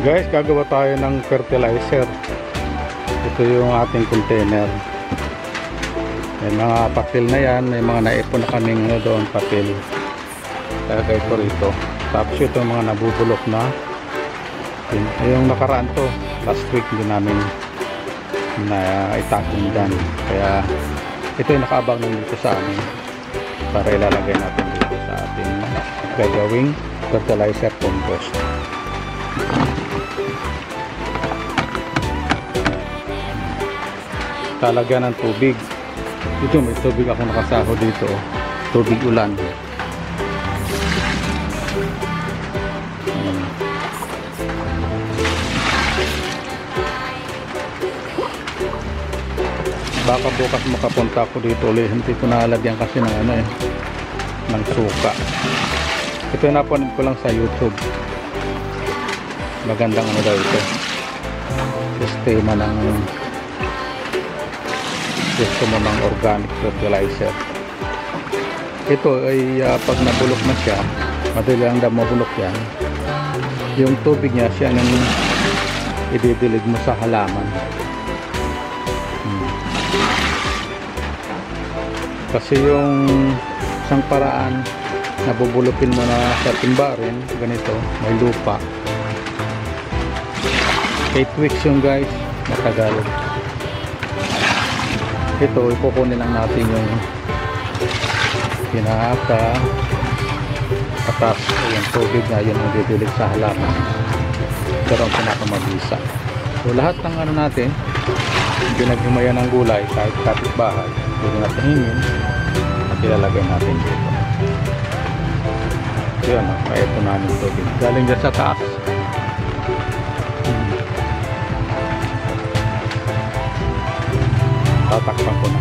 Guys, gagawa tayo ng fertilizer. Ito yung ating container. May mga papel na yan. May mga naipon na kaming doon papel. Lagay ko rito. Tapos ito yung mga nabubulok na. Yung nakaraan to, last week din namin na itapon dyan. Kaya ito yung nakaabang dito sa amin para ilalagay natin dito sa ating gagawing fertilizer compost. Talagyan ng tubig. Ito may tubig ako nakasaho dito, tubig ulan. Baka bukas makapunta ako dito ulit. Hindi ko nalagyan kasi ng ng suka. Ito yung napanood ko lang sa YouTube. Magandang daw ito, sistema ng organic fertilizer. Ito ay pag nabulok na siya, madali lang daw mabulok yan. Yung tubig niya siya nang ididilig mo sa halaman. Kasi yung isang paraan, nabubulukin mo na sa timba rin, ganito, may lupa. 8 weeks yung guys, matagal. Ito, ikukunin lang natin yung pinaka patas, yung tubig na yun ang didilig sa halaman. Pero ang pinakamabisa. So lahat ng natin, pinaghimayan ng gulay, kahit kapitbahay, pwede natin hingin at ilalagay natin dito. Yun, kaya ito namin tubig galing dyan sa taas. Tatakpan ko na.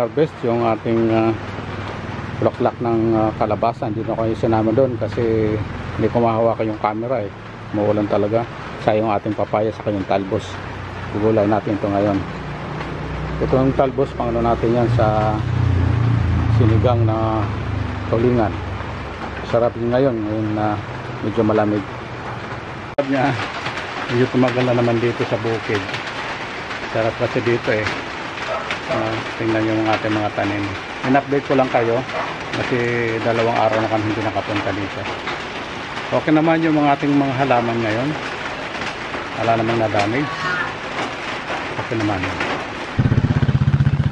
harvest yung ating bulaklak ng kalabasa. Hindi na kayo sinama doon kasi Hindi ko mahawakan yung camera eh. Maulan talaga. Sayang ating papaya sa kanyang talbos. Gugulay natin ito ngayon. Itong talbos, pang ano natin yan sa sinigang na tulingan. Sarap din ngayon na medyo malamig. Sarap niya, medyo tumagal na naman dito sa bukid. Sarap kasi dito eh. Tingnan nyo yung ating mga tanim. In-update ko lang kayo kasi 2 araw na kami hindi nakapunta dito. Okay naman yung mga ating mga halaman ngayon. Wala namang na-damage. Okay naman yun.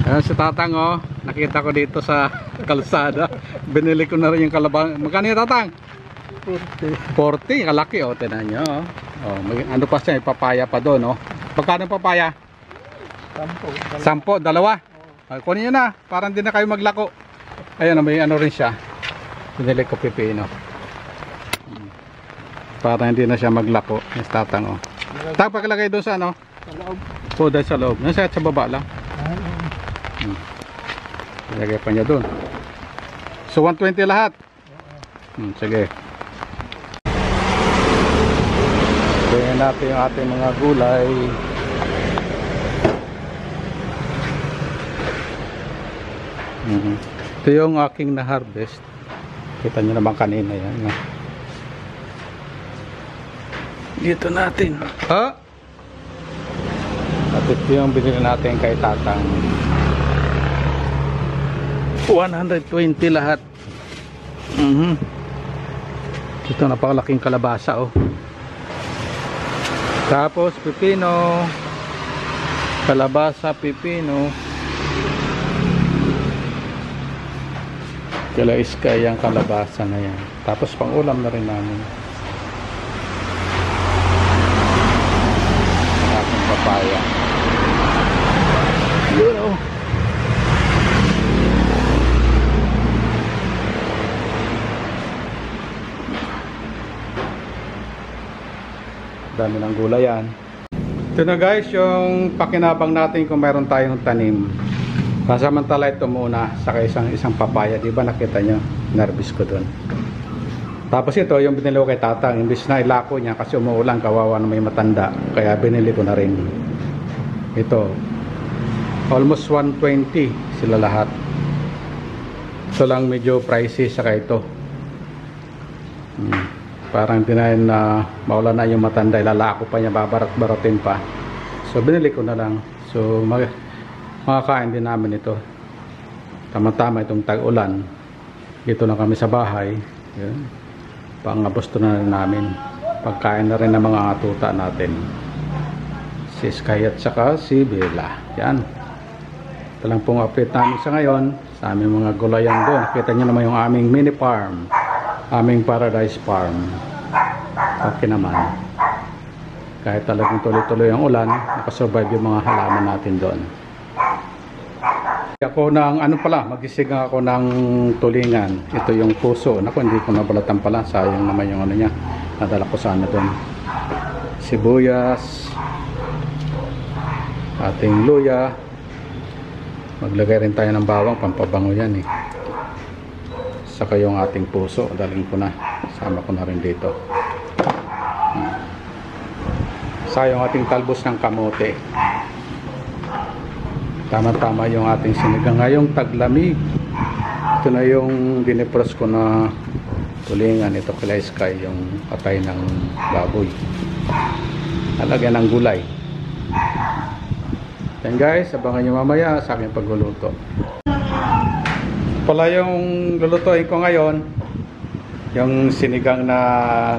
Ayan si Tatang oh. Nakita ko dito sa kalsada. Binili ko na rin yung kalaban. Magkano yung Tatang? 40. Kalaki oh. Tinan nyo oh. Oh, ano pa siya? Papaya pa doon oh. Magkano papaya? 10. 2? Ay, kunin nyo na. Parang hindi na kayo maglako. Ayan may ano rin siya. Binili ko pipino. Parang hindi na siya maglako. Yung Tatang oh. Tatang pagkalagay doon sa ano? Sa loob. Po dahil sa loob. Nasa sa baba lang. Ilagay pa niya doon. So 120 lahat. Sige. Tingnan natin yung ating mga gulay. Ito yung aking na-harvest. Kita nyo naman kanina yan. Dito natin. Ha? At ito yung binili natin kay Tatang. 120 lahat. Ito napakalaking kalabasa oh. Tapos pipino, kalabasa, pipino. Kala iskay ang kalabasa na yan. Tapos pang ulam na rin namin. Aking papaya. Yun oh. Dami ng gulay yan. Ito na guys yung pakinabang natin kung meron tayong tanim. Pasamantala ito muna sa isang papaya. Diba nakita nyo? Nervous ko dun. Tapos ito yung binili ko kay Tatang. Imbis na ilako niya kasi umuulan, kawawa na may matanda. Kaya binili ko na rin. Ito. Almost 120 sila lahat. Ito lang medyo pricey saka ito. Parang dinahin na maulan na yung matanda. Ilalako pa niya, babarat-baratin pa. So binili ko na lang. So makakain din namin ito. Tama-tama itong tag-ulan. Dito na kami sa bahay. Yan. Pangabusto na rin namin. Pagkain na rin ng mga atuta natin. Si Sky at saka si Bella. Yan. Ito lang pong update namin sa ngayon. Sa aming mga gulayan doon. Kita nyo naman yung aming mini farm. Aming paradise farm. Okay naman. Kahit talagang tuloy-tuloy ang ulan, nakasurvive yung mga halaman natin doon. Ako ng ano pala, magisigang ako ng tulingan. Ito yung puso. Naku, hindi ko nabalatan pala. Sayang naman yung ano niya. Nadala ko sana doon. Sibuyas. Ating luya. Maglagay rin tayo ng bawang. Pampabango yan eh. Saka yung ating puso. Daling ko na. Sama ko na rin dito. Sayang ating talbos ng kamote. Tama-tama yung ating sinigang ngayong taglamig. Ito na yung dinepros ko na tulingan. Ito kila Sky, yung patay ng baboy. Talagyan ng gulay. Yan guys, abangan nyo mamaya sa aking pagluluto. Pala yung lulutuin ko ngayon, yung sinigang na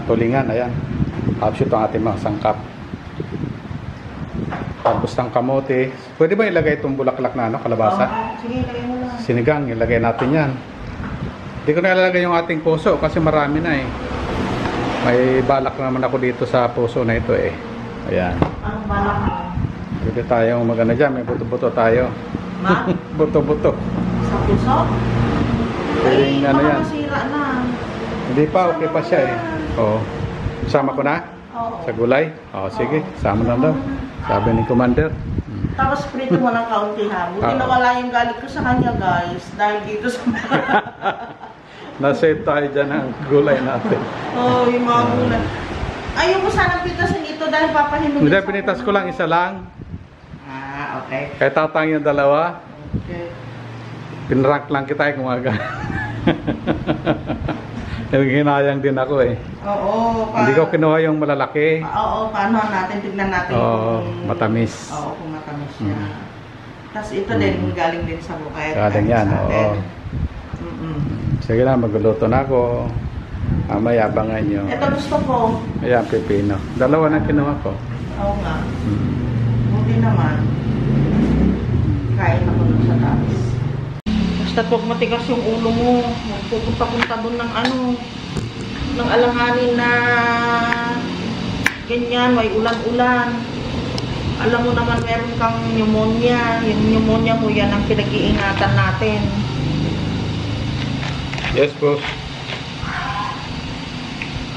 tulingan. Ayan. Tapos ito ang ating mga sangkap. Tapos ng kamote. Pwede ba ilagay itong bulaklak na ano, kalabasa? Sige, ilagay mo lang. Sinigang, ilagay natin yan. Hindi ko na ilalagay yung ating puso kasi marami na eh. May balak naman ako dito sa puso na ito eh. Ayan. Anong balak mo? Pwede tayong magana dyan. May buto-buto tayo. Ma? Buto-buto. Sa puso? Pwedeng ano yan. Masira na. Hindi pa, okay pa siya eh. Oo. Sama ko na? Oo. Sa gulay? Oo, sige. Sama na daw. Sabi ni Commander. Tapos prito mo ng kaunti ha. Buti na wala yung galit ko sa kanya guys. Dahil dito sa... Na-save tayo dyan ang gulay natin. Oh, yung mga gulay. Ayoko sanang pitasin ito dahil papahinumin. Hindi, pinitas ko lang isa lang. Ah, okay. Kaya tatang yung dalawa. Okay. Pinrank lang kita kung aga. Hinayang din ako eh. Oo. Hindi ko kinuha yung malalaki. Oo, paano natin, tignan natin Oo, kung matamis. Oo, kung matamis siya. Tapos ito din, galing din sa bukay. Galing yan, oo. Sige na, magluluto na ako. Mamaya abangan nyo. Ito gusto ko. Ayan, pipino. Dalawa na kinuha ko. Oo nga. Buti naman. Kain ako dun sa taas. Basta huwag matigas yung ulo mo. Magpupunta-punta dun ng ng alanganin na ganyan, may ulan-ulan. Alam mo naman meron kang pneumonia. Yung pneumonia mo, yan ang pinag-iingatan natin. Yes, boss.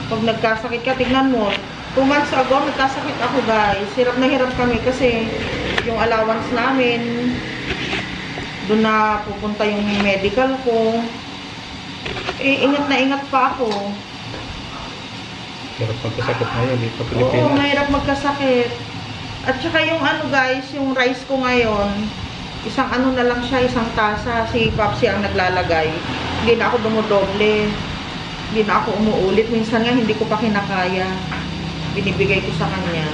Pag nagkasakit ka, tignan mo. 2 months ago, nagkasakit ako guys. Hirap na hirap kami kasi yung allowance namin, doon na pupunta yung medical ko. Eh, ingat na ingat pa ako. Hirap magkasakit ngayon dito sa Oo, Pilipinas. mahirap magkasakit. At saka yung guys, yung rice ko ngayon, isang na lang siya, isang tasa. Si Papsi ang naglalagay. Hindi na ako dumodoble. Hindi na ako umuulit. Minsan nga hindi ko pa kinakaya. Binibigay ko sa kanya.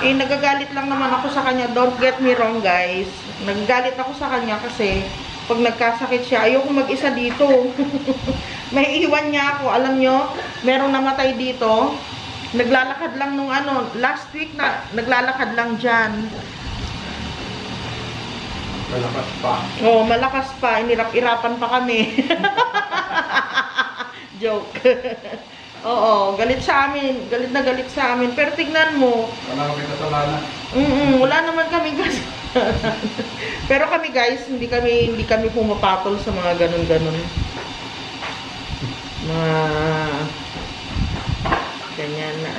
Eh, nagagalit lang naman ako sa kanya. Don't get me wrong, guys. Nagagalit ako sa kanya kasi pag nagkasakit siya, ayoko mag-isa dito. May iwan niya ako. Alam nyo, merong namatay dito. Naglalakad lang nung last week na naglalakad lang dyan. Malakas pa. Oh, malakas pa. Inirap-irapan pa kami. Joke. Oo, galit sa amin. Galit na galit sa amin. Pero tignan mo. Wala kami kasalanan. Wala naman kami guys. Pero kami guys, hindi kami pumapatol sa mga ganun-ganun. Mga ganyan na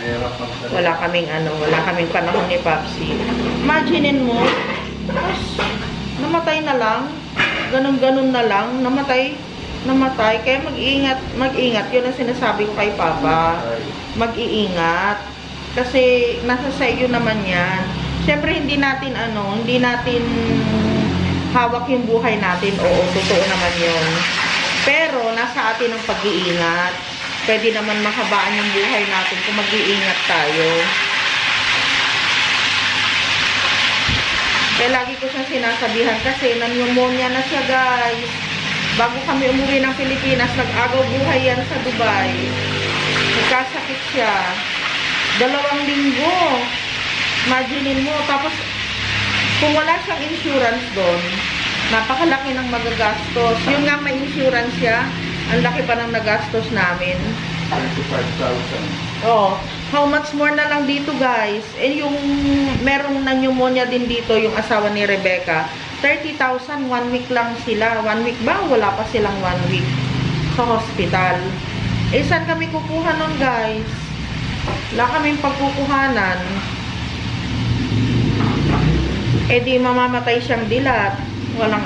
Mahirap magsalita. wala kaming panahon ni Papsi. Imaginin mo, tapos namatay na lang. Ganun-ganun na lang, namatay. Kaya mag-iingat. Yun ang sinasabi ko kay Papa. Mag-iingat. Kasi nasa sa iyo naman yan. Siyempre hindi natin hawak yung buhay natin. Oo, totoo naman yun. Pero nasa atin ang pag-iingat. Pwede naman mahabaan yung buhay natin kung mag-iingat tayo. Kaya lagi ko siyang sinasabihan kasi nan-pneumonia na siya guys. Bago kami umuwi ng Pilipinas, nag-agaw buhay yan sa Dubai. Nagkasakit siya. 2 linggo. Imaginin mo. Tapos, kung wala siyang insurance doon, napakalaki ng magagastos. Yung nga may insurance siya, ang laki pa ng nagastos namin. 25,000. Oh, how much more na lang dito guys. And yung merong na pneumonia din dito, yung asawa ni Rebecca, 30,000, 1 week lang sila. 1 week ba? Wala pa silang 1 week sa hospital. Eh, saan kami kukuha nun guys? Wala kaming pagkukuhanan. Eh, di mamamatay siyang dilat. Walang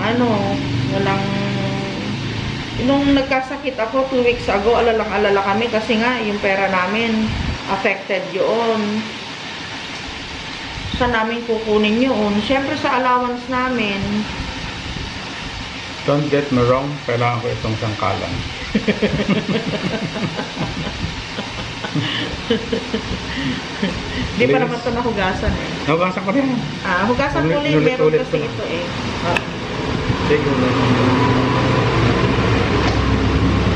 nung nagkasakit ako 2 weeks ago, alalang-alala kami kasi nga yung pera namin affected yun. Saan namin kukunin yun? Siyempre sa allowance namin. Don't get me wrong, kailangan ko itong sangkalan. Di pa naman ito nahugasan eh. Nahugasan ko rin. Hugasan ko ulit. Meron kasi ito eh. Sige.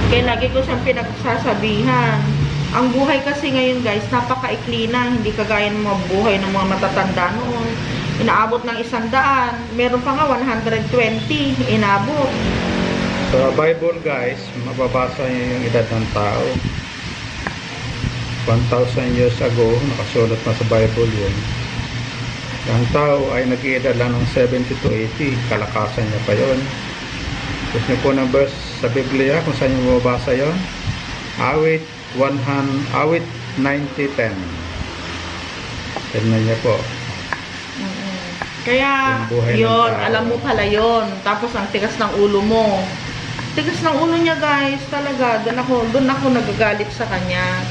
Kaya lagi ko siyang pinagsasabihan. Ang buhay kasi ngayon guys, napakaikli na. Hindi kagaya ng mga buhay ng mga matatanda noon. Inaabot ng 100. Meron pa nga 120. Inabot. Sa Bible guys, mababasa niyo yung edad ng tao. 1,000 years ago, nakasulat na sa Bible yun. Ang tao ay nag-iedad lang ng 70 to 80. Kalakasan niya pa yun. Gusto niyo po ng verse sa Biblia kung saan niyo mababasa yun? Awit 90:10. Tignan niyo po. Kaya, Yung buhay ng yun, tao. alam mo pala yun. Tapos, ang tigas ng ulo mo. Tigas ng ulo niya, guys, talaga. Doon ako nagagalit sa kanya.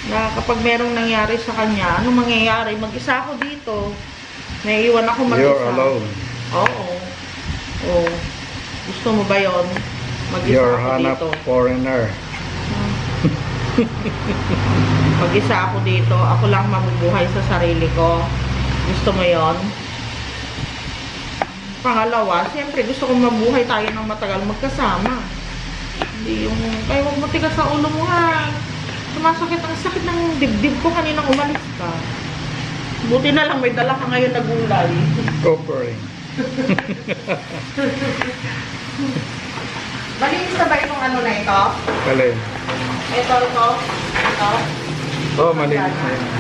Na kapag merong nangyari sa kanya, ano mangyayari? Mag-isa ako dito. Naiiwan ako mag-isa. You're alone. Oo. Oo. Gusto mo ba yun? Mag-isa You're ako hanap dito. foreigner. Mag-isa ako dito. Ako lang mabubuhay sa sarili ko. Gusto mo yon? Pangalawa, siyempre gusto kong mabuhay tayo ng matagal magkasama. Hindi yung, kaya huwag matigas sa ulo mo ha. Sumasakit ang sakit ng dibdib ko kaninang umalis ka. Buti na lang may dala ka ngayon na gulay. Offering. Malinis na ba itong ano na ito? Kalin. Ito. Oh, malinis na yun.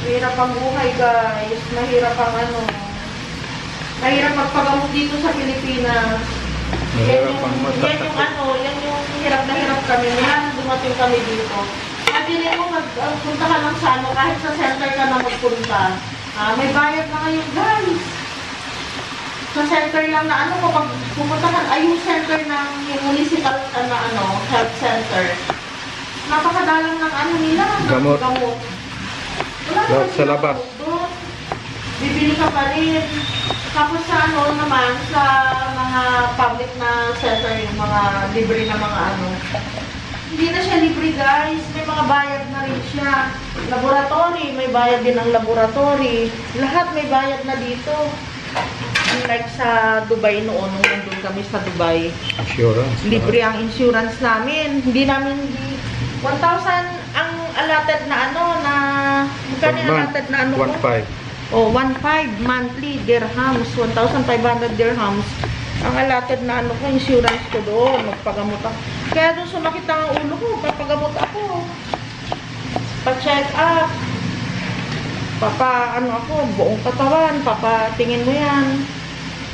Mahirap ang buhay, guys. Mahirap ang ano. Mahirap magpagamot dito sa Pilipinas. Mahirap ang Yan yung hirap na hirap kami. Yan, dumating kami dito. Pati rin mo, punta ka lang sa ano, kahit sa center ka na magpunta. May bayad na ngayon, guys. Sa center lang na ano, kapag pupunta ka, ay yung center ng yung municipal na ano, health center. Napakadalang ng ano nila, Gamot. gamot. Wala Lahat naman sa silang labas. doon. Bibili ka pa rin. Tapos sa ano naman, sa mga public na center, yung mga libre na mga ano. Hindi na siya libre, guys. May mga bayad na rin siya. Laboratory, may bayad din ang laboratory. Lahat may bayad na dito. Unlike sa Dubai noon, nung nandun kami sa Dubai. Insurance. Libre ang insurance namin. Hindi namin 1,000 ang allotted na ano na magkano yung allotted na ano ko? 1.5. Oh, 1,500 monthly dirhams, 1,500 dirhams. Ang allotted na ano ko, insurance ko doon, magpagamot ako. Kaya doon sumakit ang ulo ko, papagamot ako. Pa-check up. Ano ako, buong katawan, tingin mo yan.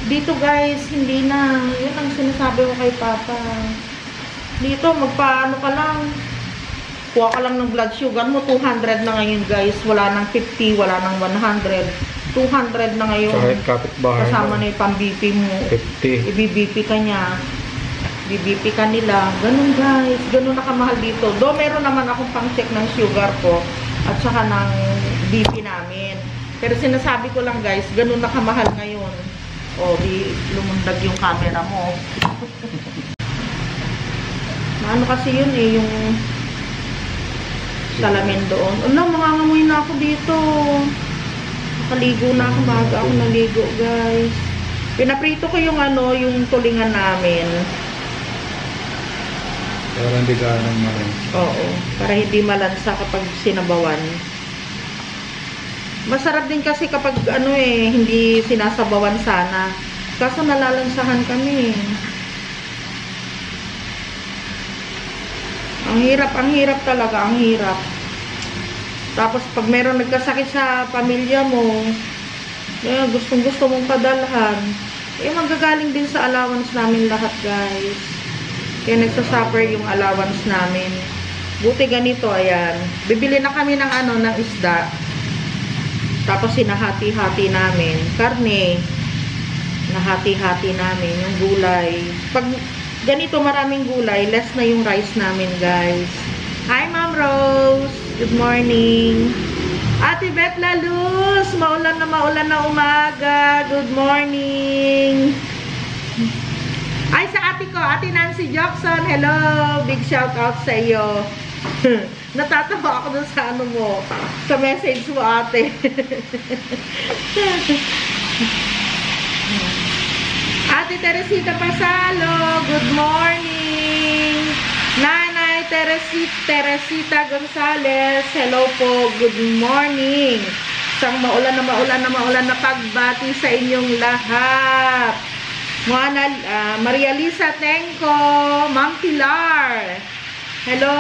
Dito guys, hindi na. Yun ang sinasabi ko kay Papa. Dito, magpaano ka lang. Kuha ka lang ng blood sugar mo, 200 na ngayon guys. Wala nang 50, wala nang 100. 200 na ngayon. Kahit kapitbahay Kasama mo. na yung pang-BP mo. 50. I-BP ka niya. I-BP ka nila. Ganun guys. Ganun na kamahal dito. Do meron naman akong pang-check ng sugar ko at saka ng BP namin. Pero sinasabi ko lang guys, ganun na kamahal ngayon. O, di lumundag yung camera mo. Ano kasi yun eh, yung salamin doon. Ala, mangangamoy na ako dito. Nakaligo na ako, baga ako naligo, guys. Pinaprito ko yung ano, yung tulingan namin. Para hindi gaanong marin. Oo, para hindi malansa kapag sinabawan. Masarap din kasi kapag ano eh, hindi sinasabawan sana. Kaso nalalansahan kami. Ang hirap talaga, ang hirap. Tapos pag meron nagkasakit sa pamilya mo, gustong-gusto mong padalhan, manggagaling din sa allowance namin lahat, guys. Kaya nagsasuffer yung allowance namin. Buti ganito, ayan. Bibili na kami ng ano, ng isda. Tapos sinahati-hati namin. Karne, nahati-hati namin. Yung gulay. Pag ganito maraming gulay, less na yung rice namin, guys. Hi, Ma'am Rose. Good morning. Ate Beth Laluz, maulan na umaga. Good morning. Ay, sa ate ko, Ate Nancy Jackson. Hello. Big shout out sa iyo. Natatawa ako dun sa ano mo, sa message mo, ate. Ate Teresita Pasalo, good morning. Nanay Teresita Gonzales, hello po, good morning. Isang maulan na pagbati sa inyong lahat. Maria Lisa Tenko, Ma'am Pilar, hello.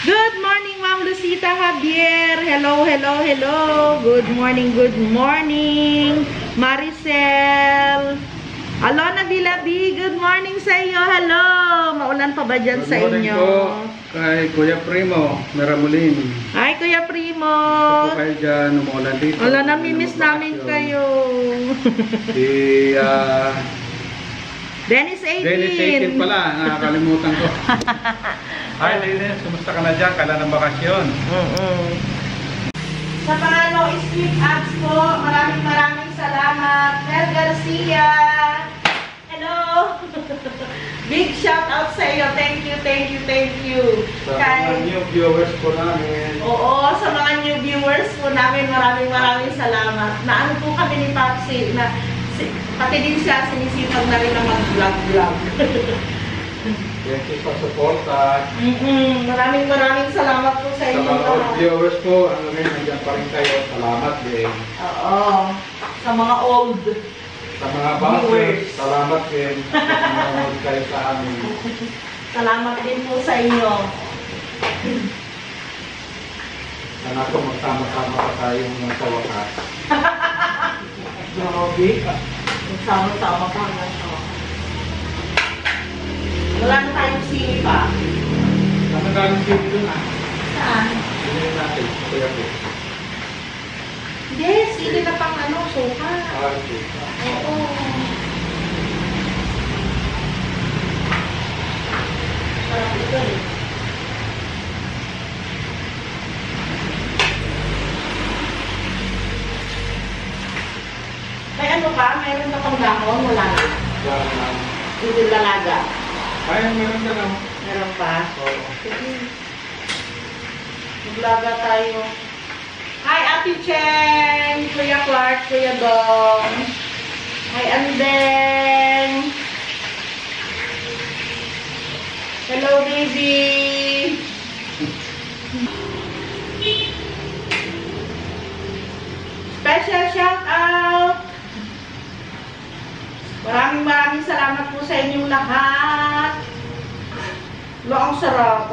Good morning, Ma'am Lucita Javier. Hello. Good morning. Maricel. Alona Villabi, good morning sa iyo. Hello. Maulan pa ba dyan sa inyo? kay Kuya Primo Meramulin. Hi, Kuya Primo. Ito po kayo dyan, umuulan dito. Wala, namimiss namin kayo. Si Dennis 18. Dennis 18 pala, nakakalimutan ko. Hi Dennis, kumusta ka na dyan? Kala ng bakasyon. Sa pangalaw, Sweet Abs po, maraming salamat. Mel Garcia. Hello. Big shout out sa iyo. Thank you. Sa mga new viewers po namin. Oo, sa mga new viewers po namin, maraming salamat. Naano po kami ni Papsi, na pati din siya sinisipag na rin na mag-vlog. Thank you sa support. Maraming salamat po sa Sa inyo. mga old viewers po, nandiyan pa rin kayo. Salamat din. Oo, sa mga old. Sa mga bashers, salamat din. Nanonood kayo sa amin. Salamat din po sa inyo. Sana po magsama-sama pa tayong sa wakas. Grabe. Sama-sama pa nga siya. Wala na tayong sili pa. Ano galing dito dun Saan? Hindi natin. Kuya po. Hindi, sili na pang suka. Okay. Oo. Sarap ito eh. May mayroon na pang dahon? Wala na. Hindi lalaga. Ay, meron ka lang. Meron pa? Oo. Sige. Maglaga tayo. Hi, Ate Cheng! Kuya Clark, Kuya Dong. Hi, Andeng. Hello, baby. Special shout out. Maraming salamat po sa inyong lahat. Ang sarap.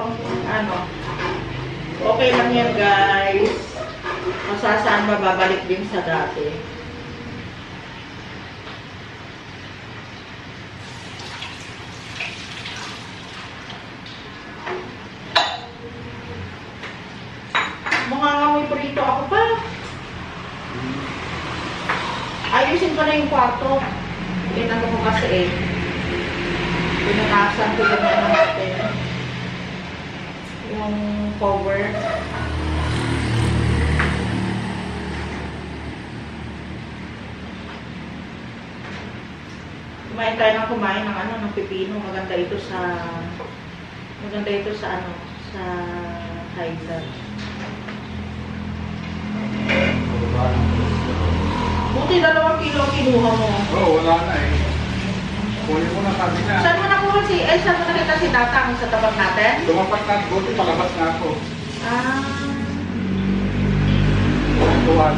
Okay lang yan, guys. Masasaan mababalik din sa dati. Mangangamoy prito ako pa. Ayusin ko na yung kwarto. Tinano ko kasi pinanasan ko yung natin. Yung cover. Kumain tayo ng pipino. Maganda ito sa sa high blood. Buti 2 kilo kinuha mo. Oo, wala na eh. Kunin mo na sabi na. Saan mo nakuha saan mo nakita si Tatang sa tabag natin? Lumapat na, buti palabas na ako. Tuwan.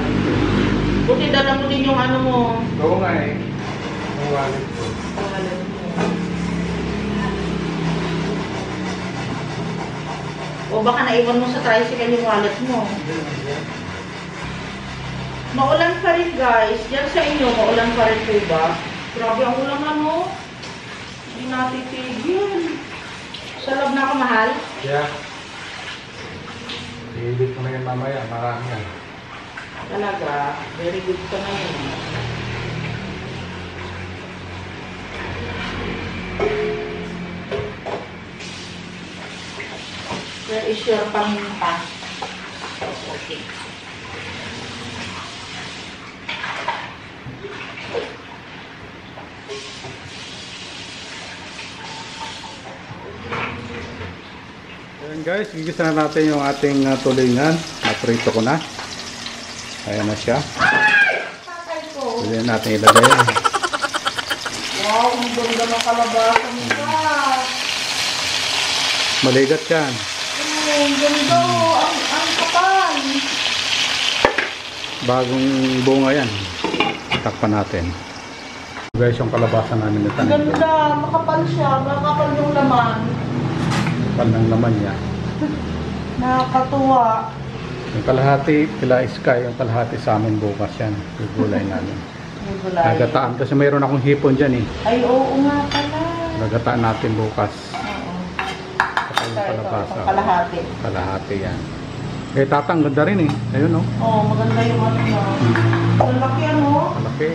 Buti dala mo din yung mo. Oo nga eh. Ang wallet ko. O baka naiwan mo sa tricycle yung wallet mo. Maulan pa rin, guys. Yan sa inyo, maulan pa rin po ba? Grabe ang ulan Hindi natin tigil. Sa loob na ako, mahal? Yeah. Iibig ko na yan mamaya. Marami yan. Talaga. Very good ka na yun. Where is your paminta? Okay. Ayan guys, gigisa na natin yung ating tulingan. Naprito ko na. Ayan na siya. Patay ko. Pwede natin ilagay. Wow, ang ganda ng kalabasa mo ba? Maligat yan. Ang ganda. Ang kapal. Bagong bunga yan. Takpan natin. Guys, yung kalabasa namin na Ang tanim. ganda. Makapal siya. Makapal yung laman. Kapal ng laman niya. Nakakatuwa. Yung kalahati, kila Sky, yung kalahati sa amin bukas yan. Yung gulay namin. Yung gulay. Nagataan. Kasi mayroon akong hipon dyan eh. Ay, oo nga pala. Nagataan natin bukas. Oo. Saka kalabasa. Kalahati. Kalahati yan. Eh, tata, ang ganda rin eh. Ayun, no? Oo, maganda yung ano niya. Ang laki ano. Malaki.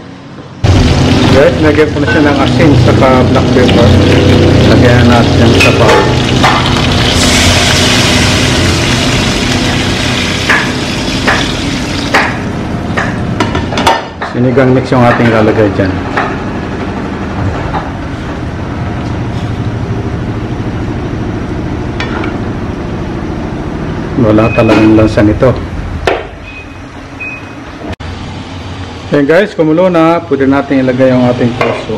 Guys, lagyan ko na siya ng asin saka black pepper. Lagyan natin yung sabaw. Sinigang mix yung ating lalagay dyan. Wala talagang lansa nito. Okay guys, kumulo na. Pwede natin ilagay yung ating puso.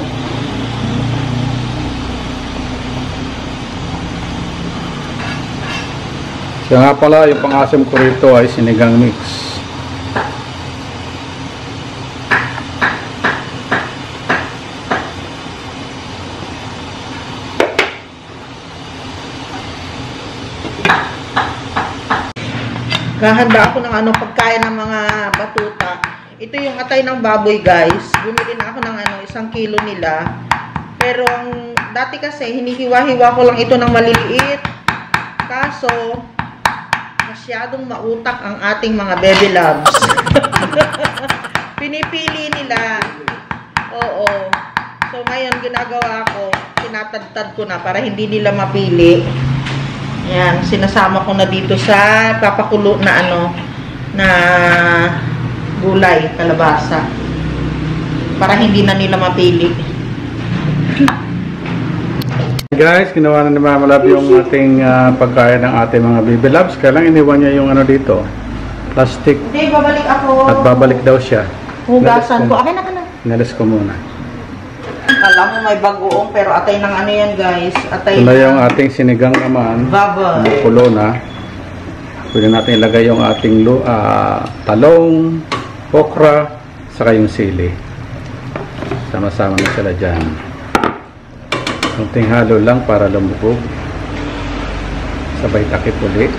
Siya nga pala, yung pang-asim ko rito ay sinigang mix. Gahanda ako ng ano pagkain ng mga batuta. Ito yung atay ng baboy, guys. Bumili na ako ng ano, 1 kilo nila. Pero ang dati kasi hinihiwa-hiwa ko lang ito ng maliliit. Kaso masyadong mautak ang ating mga baby loves. Pinipili nila. Oo. So ngayon ginagawa ko, tinatadtad ko na para hindi nila mapili. Yan, sinasama ko na dito sa papakulo na ano, na gulay, kalabasa. Para hindi na nila mapili. Guys, ginawa na ni Mama Love yung ating pagkain ng ating mga baby loves. Kaya lang iniwan niya yung ano dito, plastic. Hindi, babalik ako. At babalik daw siya. Hugasan ko. Akin na ka na. Inalis ko muna. Alam mo may bagoong pero atay ng ano yan, guys. Atay Ito na ng yung ating sinigang naman. baboy. Kumukulo na. Pwede natin ilagay yung ating talong, okra, saka yung sili. Sama-sama na sila dyan. Kunting halo lang para lumubog. Sabay takip ulit.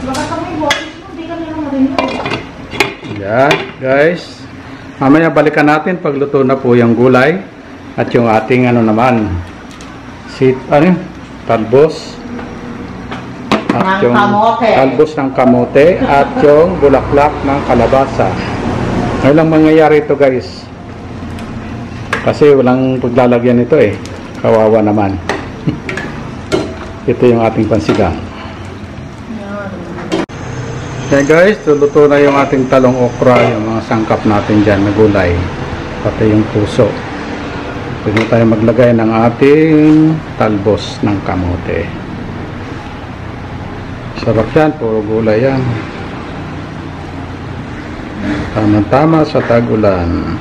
Baka kami boses mo, hindi ka nila marinig. Yan, guys. Mamaya balikan natin pagluto na po yung gulay. At yung ating ano naman, talbos. At yung kamote. talbos ng kamote at yung bulaklak ng kalabasa. Ngayon lang mangyayari ito, guys. Kasi walang paglalagyan nito eh. Kawawa naman. Ito yung ating pansigang. Okay guys, luluto na yung ating talong okra, yung mga sangkap natin dyan na gulay. Pati yung puso. Pwede tayo maglagay ng ating talbos ng kamote. Sarap yan, puro gulay yan. Tama-tama sa tag-ulan.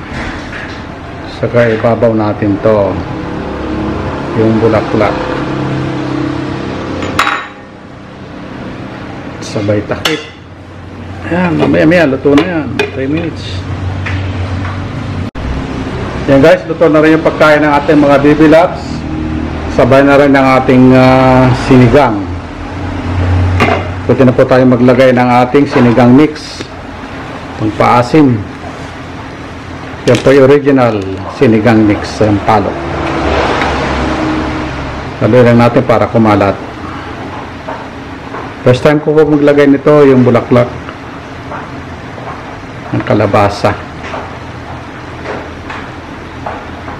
Saka ibabaw natin to yung bulaklak. Sabay takip. Ayan, mamaya luto na yan. 3 minutes. Yan guys, luto na rin yung pagkain ng ating mga baby loves. Sabay na rin ng ating sinigang. Pwede na po tayo maglagay ng ating sinigang mix. Pangpaasim. Yan po yung original sinigang mix. Yung palo. Haluin lang natin para kumalat. First time ko po maglagay nito yung bulaklak ng kalabasa.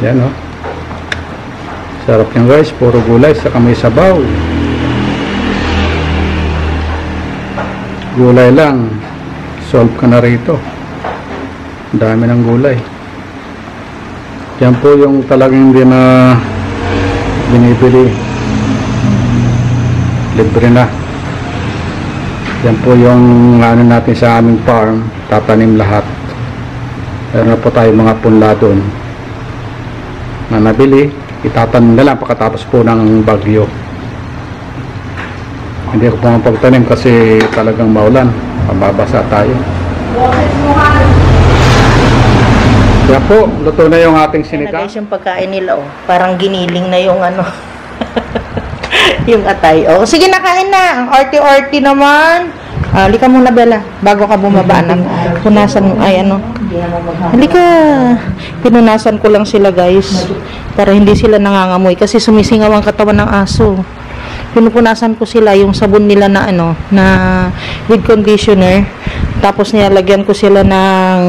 Yan o. Sarap yan guys. Puro gulay sa may sabaw. Gulay lang. Solve ka na rito. Ang dami ng gulay. Yan po yung talagang hindi na binibili. Libre na. Yan po yung ano natin sa aming farm. Tatanim lahat. Meron na po tayo mga punla doon na nabili. Itatanim na lang pagkatapos po ng bagyo. Hindi ko po mapagtanim kasi talagang maulan. Pababasa tayo. Yan po, luto na yung ating sinigang. Guys, yung pagkain nila, oh. Parang giniling na yung ano. Yung atay. Oh, sige, nakain na. Ang arty-arty naman. Halika muna, Bella. Bago ka bumaba, anak. Punasan, ay ano. Halika. Pinunasan ko lang sila, guys. Para hindi sila nangangamoy. Kasi sumisingaw ang katawan ng aso. pinupunasan ko sila yung sabon nila na ano, na with conditioner. Tapos nilalagyan ko sila ng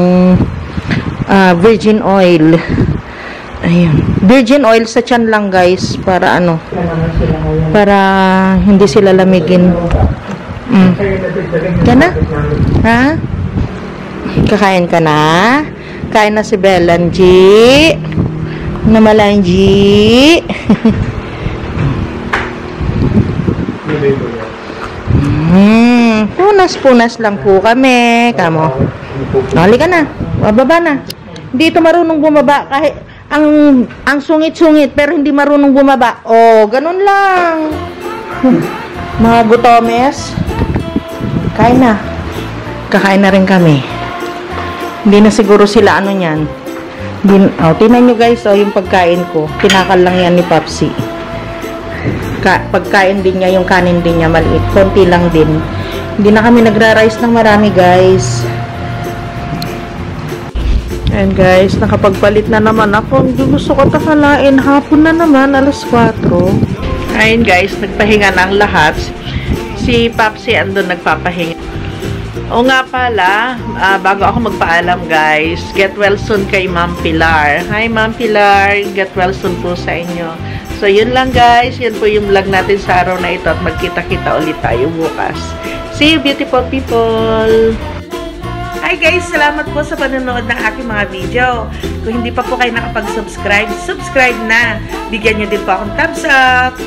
virgin oil. Ayun. Virgin oil sa tiyan lang, guys, para ano, para hindi sila lamigin. Ka na? Ha? Kakain ka na? Kain na si Belanji. Namalanji. Punas-punas lang po kami. Kamo. Halika na. Bababa na. Hindi ito marunong bumaba. Kahit ang sungit-sungit pero hindi marunong bumaba. Oh, ganun lang. Mga gutomes. Kain na. Kakain na rin kami. Hindi na siguro sila ano niyan. Tingnan nyo guys, yung pagkain ko. Tinakal lang yan ni Papsi. Pagkain din niya, yung kanin din niya maliit. Konti lang din. Hindi na kami nagra-rice ng marami guys. And guys, nakapagpalit na naman ako. Hindi gusto ko takalain. Hapon na naman, alas 4. Ayun guys, nagpahinga na ang lahat. Si Papsi andun nagpapahinga. O nga pala, bago ako magpaalam guys, get well soon kay Ma'am Pilar. Hi Ma'am Pilar, get well soon po sa inyo. So yun lang guys, yun po yung vlog natin sa araw na ito at magkita-kita ulit tayo bukas. See you beautiful people! Hi guys, salamat po sa panonood ng aking mga video. Kung hindi pa po kayo nakapag-subscribe, subscribe na. Bigyan nyo din po akong thumbs up.